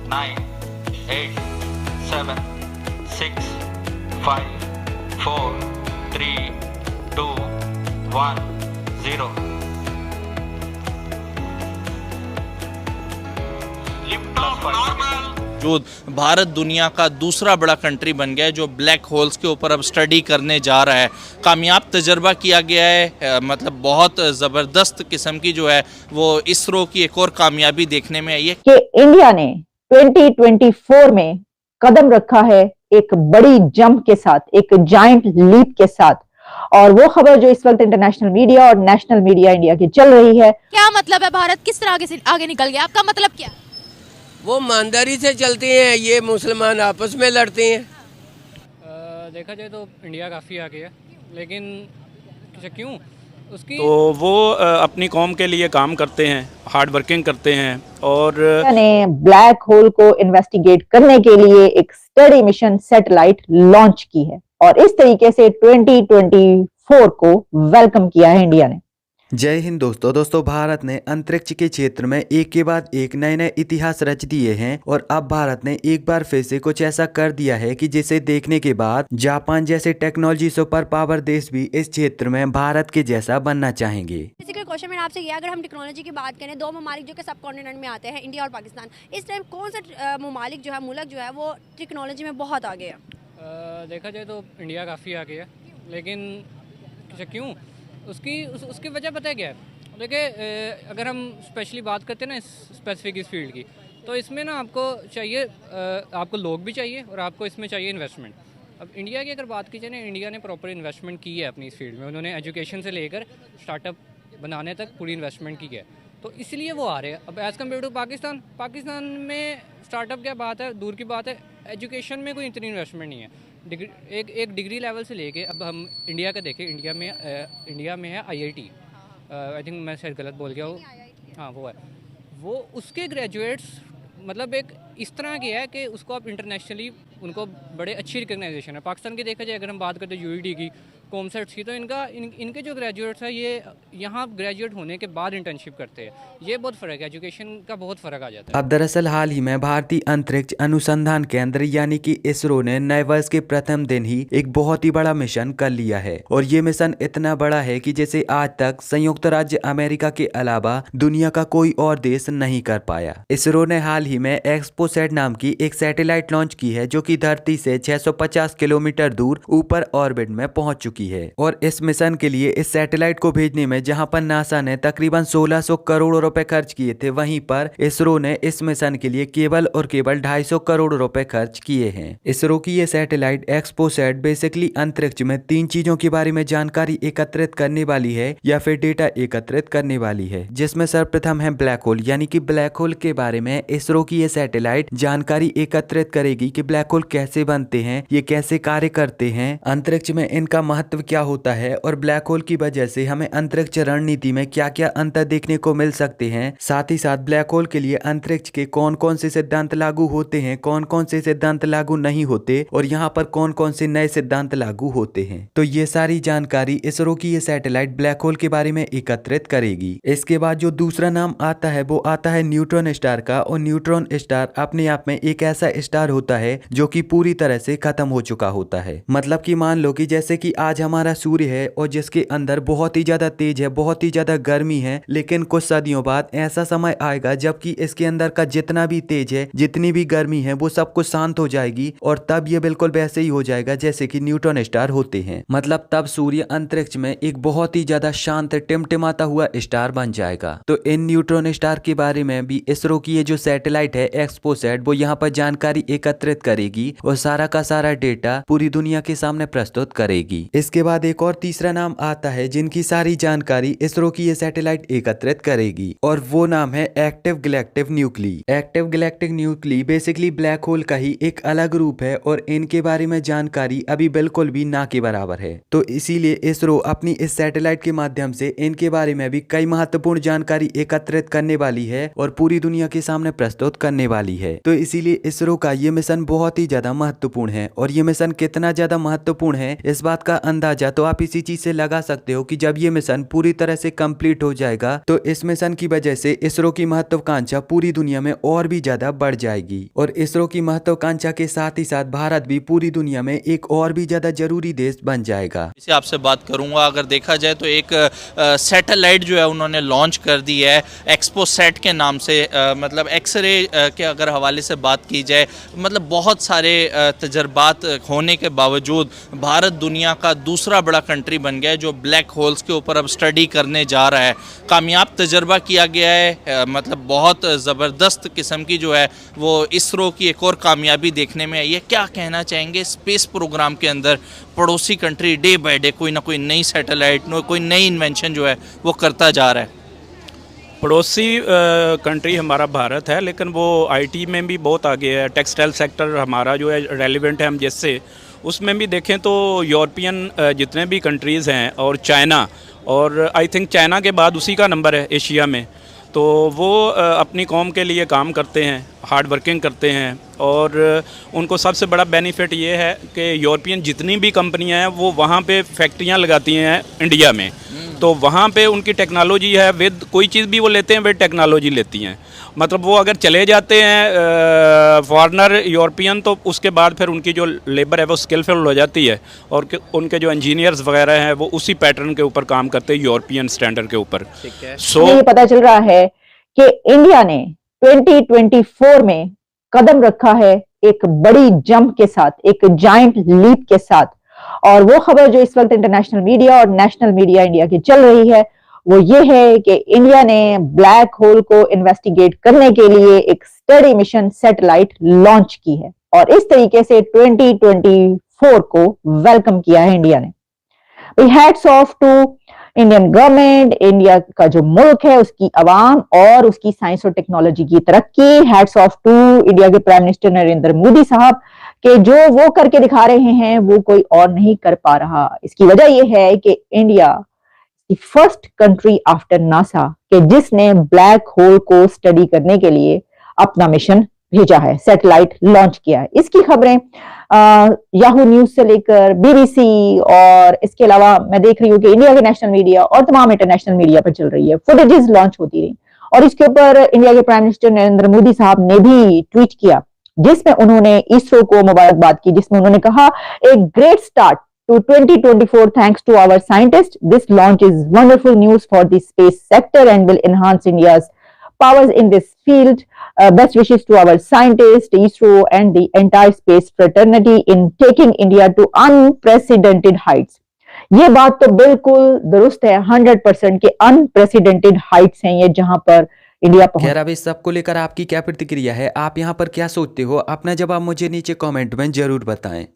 9, 8, 7, 6, 5, 4, 3, 2, 1, 0. Lift off normal. जो भारत दुनिया का दूसरा बड़ा कंट्री बन गया है जो ब्लैक होल्स के ऊपर अब स्टडी करने जा रहा है। कामयाब तजर्बा किया गया है, मतलब बहुत ज़बरदस्त किस्म की जो है वो इसरो की एक और कामयाबी देखने में आई है कि इंडिया ने 2024 में कदम रखा है एक बड़ी जंप के साथ, एक जायंट लीप के साथ। और वो खबर जो इस वक्त इंटरनेशनल मीडिया और नेशनल मीडिया इंडिया की चल रही है, क्या मतलब है, भारत किस तरह आगे निकल गया, आपका मतलब क्या? वो ईमानदारी से चलते हैं, ये मुसलमान आपस में लड़ते हैं। देखा जाए तो इंडिया काफ़ी आगे है, लेकिन क्यों उसकी तो वो अपनी कौम के लिए काम करते हैं, हार्ड वर्किंग करते हैं। और ने ब्लैक होल को इन्वेस्टिगेट करने के लिए एक स्टडी मिशन सैटेलाइट लॉन्च की है और इस तरीके से 2024 को वेलकम किया है इंडिया ने। जय हिंद दोस्तों भारत ने अंतरिक्ष के क्षेत्र में एक के बाद एक नए नए इतिहास रच दिए हैं और अब भारत ने एक बार फिर से कुछ ऐसा कर दिया है कि जिसे देखने के बाद जापान जैसे टेक्नोलॉजी सुपर पावर देश भी इस क्षेत्र में भारत के जैसा बनना चाहेंगे। बेसिकली क्वेश्चन मैंने आपसे किया, अगर हम टेक्नोलॉजी की बात करें, दो ममालिक जो कि सब कॉन्टिनेंट में आते हैं, इंडिया और पाकिस्तान, इस टाइम कौन सा ममालिक जो है, मुल्क जो है वो टेक्नोलॉजी में बहुत आगे है? देखा जाए तो इंडिया काफ़ी आगे है, लेकिन क्यों उसकी वजह पता है क्या है? देखिए, अगर हम स्पेशली बात करते हैं ना स्पेसिफिक इस फील्ड की, तो इसमें ना आपको चाहिए, आपको लोग भी चाहिए और आपको इसमें चाहिए इन्वेस्टमेंट। अब इंडिया की अगर बात की जाए ना, इंडिया ने प्रॉपर इन्वेस्टमेंट की है अपनी इस फील्ड में। उन्होंने एजुकेशन से लेकर स्टार्टअप बनाने तक पूरी इन्वेस्टमेंट की है, तो इसलिए वो आ रहे हैं। अब एज़ कम्पेयर टू पाकिस्तान में स्टार्टअप क्या बात है, दूर की बात है, एजुकेशन में कोई इतनी इन्वेस्टमेंट नहीं है। एक डिग्री लेवल से लेके अब हम इंडिया का देखें, इंडिया में है IIT, आई थिंक मैं शायद गलत बोल गया हूँ, हाँ वो है, वो उसके ग्रेजुएट्स मतलब एक इस तरह के है कि उसको आप इंटरनेशनली उनको बड़े अच्छी रिकग्नाइजेशन है। पाकिस्तान की देखा जाए, अगर हम बात करते हैं UET की, कॉमसेट्स की, तो इनके जो ग्रेजुएट्स हैं ये यहाँ ग्रेजुएट होने के बाद इंटर्नशिप करते हैं। ये बहुत फ़र्क है, एजुकेशन का बहुत फ़र्क आ जाता है। अब दरअसल हाल ही में भारतीय अंतरिक्ष अनुसंधान केंद्र यानी कि इसरो ने नए वर्ष के प्रथम दिन ही एक बहुत ही बड़ा मिशन कर लिया है और ये मिशन इतना बड़ा है कि जैसे आज तक संयुक्त राज्य अमेरिका के अलावा दुनिया का कोई और देश नहीं कर पाया। इसरो ने हाल ही में एक्सपोसैट नाम की एक सैटेलाइट लॉन्च की है जो कि धरती से 650 किलोमीटर दूर ऊपर ऑर्बिट में पहुंच चुकी है। और इस मिशन के लिए इस सैटेलाइट को भेजने में जहां पर नासा ने तकरीबन 1600 करोड़ रुपए खर्च किए थे, वहीं पर इसरो ने इस मिशन के लिए केवल और केवल 250 करोड़ रुपए खर्च किए हैं। इसरो की ये सैटेलाइट एक्सपोसैट बेसिकली अंतरिक्ष में 3 चीजों के बारे में जानकारी एकत्रित करने वाली है या फिर डेटा एकत्रित करने वाली है, जिसमें सर्वप्रथम है ब्लैक होल, यानी कि ब्लैक होल के बारे में इसरो की ये सैटेलाइट जानकारी एकत्रित करेगी कि ब्लैक होल कैसे बनते हैं, ये कैसे कार्य करते हैं, अंतरिक्ष में इनका महत्व क्या होता है और ब्लैक होल की वजह से हमें अंतरिक्ष रणनीति में क्या क्या अंतर देखने को मिल सकते हैं। साथ ही साथ ब्लैक होल के लिए अंतरिक्ष के कौन कौन से सिद्धांत लागू होते हैं, कौन कौन से सिद्धांत लागू नहीं होते और यहाँ पर कौन कौन से नए सिद्धांत लागू होते हैं। तो ये सारी जानकारी इसरो की ये सैटेलाइट ब्लैक होल के बारे में एकत्रित करेगी। इसके बाद जो दूसरा नाम आता है वो आता है न्यूट्रॉन स्टार का। और न्यूट्रॉन स्टार अपने आप में एक ऐसा स्टार होता है जो कि पूरी तरह से खत्म हो चुका होता है। मतलब कि मान लो कि जैसे कि आज हमारा सूर्य है और जिसके अंदर बहुत ही ज्यादा तेज है, बहुत ही ज्यादा गर्मी है, लेकिन कुछ सदियों बाद ऐसा समय आएगा जबकि इसके अंदर का जितना भी तेज है, जितनी भी गर्मी है, वो सब कुछ शांत हो जाएगी और तब ये बिल्कुल वैसे ही हो जाएगा जैसे कि न्यूट्रॉन स्टार होते हैं। मतलब तब सूर्य अंतरिक्ष में एक बहुत ही ज्यादा शांत टिमटिमाता हुआ स्टार बन जाएगा। तो इन न्यूट्रॉन स्टार के बारे में भी इसरो की ये जो सैटेलाइट है एक्सपोसैट, वो यहाँ पर जानकारी एकत्रित करेगी और सारा का सारा डेटा पूरी दुनिया के सामने प्रस्तुत करेगी। इसके बाद एक और तीसरा नाम आता है जिनकी सारी जानकारी इसरो की ये सैटेलाइट एकत्रित करेगी और वो नाम है active galactic nuclei. Active galactic nuclei basically black hole का ही एक अलग रूप है और इनके बारे में जानकारी अभी बिल्कुल भी ना के बराबर है। तो इसीलिए इसरो अपनी इस सैटेलाइट के माध्यम से इनके बारे में भी कई महत्वपूर्ण जानकारी एकत्रित करने वाली है और पूरी दुनिया के सामने प्रस्तुत करने वाली है। तो इसीलिए इसरो का ये मिशन बहुत ही ज्यादा महत्वपूर्ण है। और ये मिशन कितना ज्यादा महत्वपूर्ण है इस बात का अंदाजा तो आप इसी चीज से लगा सकते हो कि जब ये मिशन पूरी तरह से कंप्लीट हो जाएगा तो इस मिशन की वजह से इसरो की महत्वाकांक्षा पूरी दुनिया में और भी ज्यादा बढ़ जाएगी। और इसरो की महत्वाकांक्षा के साथ ही साथ भारत भी पूरी दुनिया में एक और भी ज्यादा जरूरी देश बन जाएगा। इसे आपसे बात करूंगा, अगर देखा जाए तो एक सैटेलाइट जो है उन्होंने लॉन्च कर दी है एक्सपोसैट के नाम से, मतलब एक्सरे के अगर हवाले से बात की जाए, मतलब बहुत सारे तजर्बात होने के बावजूद भारत दुनिया का दूसरा बड़ा कंट्री बन गया है जो ब्लैक होल्स के ऊपर अब स्टडी करने जा रहा है। कामयाब तजर्बा किया गया है, मतलब बहुत ज़बरदस्त किस्म की जो है वो इसरो की एक और कामयाबी देखने में आई है। क्या कहना चाहेंगे स्पेस प्रोग्राम के अंदर पड़ोसी कंट्री डे बाय डे कोई ना कोई नई सैटेलाइट, कोई नई इन्वेंशन जो है वो करता जा रहा है? पड़ोसी कंट्री हमारा भारत है, लेकिन वो आईटी में भी बहुत आगे है। टेक्सटाइल सेक्टर हमारा जो है रेलिवेंट है हम जिससे, उसमें भी देखें तो यूरोपियन जितने भी कंट्रीज़ हैं और चाइना, और आई थिंक चाइना के बाद उसी का नंबर है एशिया में, तो वो अपनी कौम के लिए काम करते हैं, हार्ड वर्किंग करते हैं। और उनको सबसे बड़ा बेनिफिट ये है कि यूरोपियन जितनी भी कंपनियां हैं वो वहाँ पे फैक्ट्रियां लगाती हैं इंडिया में, तो वहाँ पे उनकी टेक्नोलॉजी है, विद कोई चीज़ भी वो लेते हैं वे टेक्नोलॉजी लेती हैं। मतलब वो अगर चले जाते हैं फॉरेनर यूरोपियन तो उसके बाद फिर उनकी जो लेबर है वो स्किलफुल हो जाती है, और उनके जो इंजीनियर्स वगैरह हैं वो उसी पैटर्न के ऊपर काम करते हैं, यूरोपियन स्टैंडर्ड के ऊपर। ये पता चल रहा है कि इंडिया ने 2024 में कदम रखा है एक बड़ी जंप के साथ, एक जायंट लीप के साथ। और वो खबर जो इस वक्त इंटरनेशनल मीडिया और नेशनल मीडिया इंडिया की चल रही है वो ये है कि इंडिया ने ब्लैक होल को इन्वेस्टिगेट करने के लिए एक स्टडी मिशन सैटेलाइट लॉन्च की है, और इस तरीके से 2024 को वेलकम किया है इंडिया ने। Hats off to Indian government, India का जो मुल्क है उसकी आवाम और उसकी साइंस और टेक्नोलॉजी की तरक्की। हैट्स ऑफ टू इंडिया के प्राइम मिनिस्टर नरेंद्र मोदी साहब कि जो वो करके दिखा रहे हैं वो कोई और नहीं कर पा रहा। इसकी वजह यह है कि India first country after NASA के जिसने ब्लैक होल को स्टडी करने के लिए अपना मिशन भेजा है, सैटेलाइट लॉन्च किया है। इसकी खबरें याहू न्यूज से लेकर बीबीसी और इसके अलावा मैं देख रही हूँ कि इंडिया के नेशनल मीडिया और तमाम इंटरनेशनल मीडिया पर चल रही है। फुटेजेस लॉन्च होती रही और इसके ऊपर इंडिया के प्राइम मिनिस्टर नरेंद्र मोदी साहब ने भी ट्वीट किया जिसमें उन्होंने इसरो को मुबारकबाद की, जिसमें उन्होंने कहा a great start to 2024 thanks to our scientists. This launch is wonderful news for the space sector and will enhance India's powers in this field. Best wishes to our scientists, ISRO and the entire space fraternity in taking India to unprecedented heights. ये बात तो बिल्कुल दुरुस्त है, 100% के unprecedented Heights हैं ये जहां पर इंडिया पहुंच। खैर अब इस सब को लेकर आपकी क्या प्रतिक्रिया है, आप यहाँ पर क्या सोचते हो? अपना जवाब मुझे नीचे कमेंट में जरूर बताएं।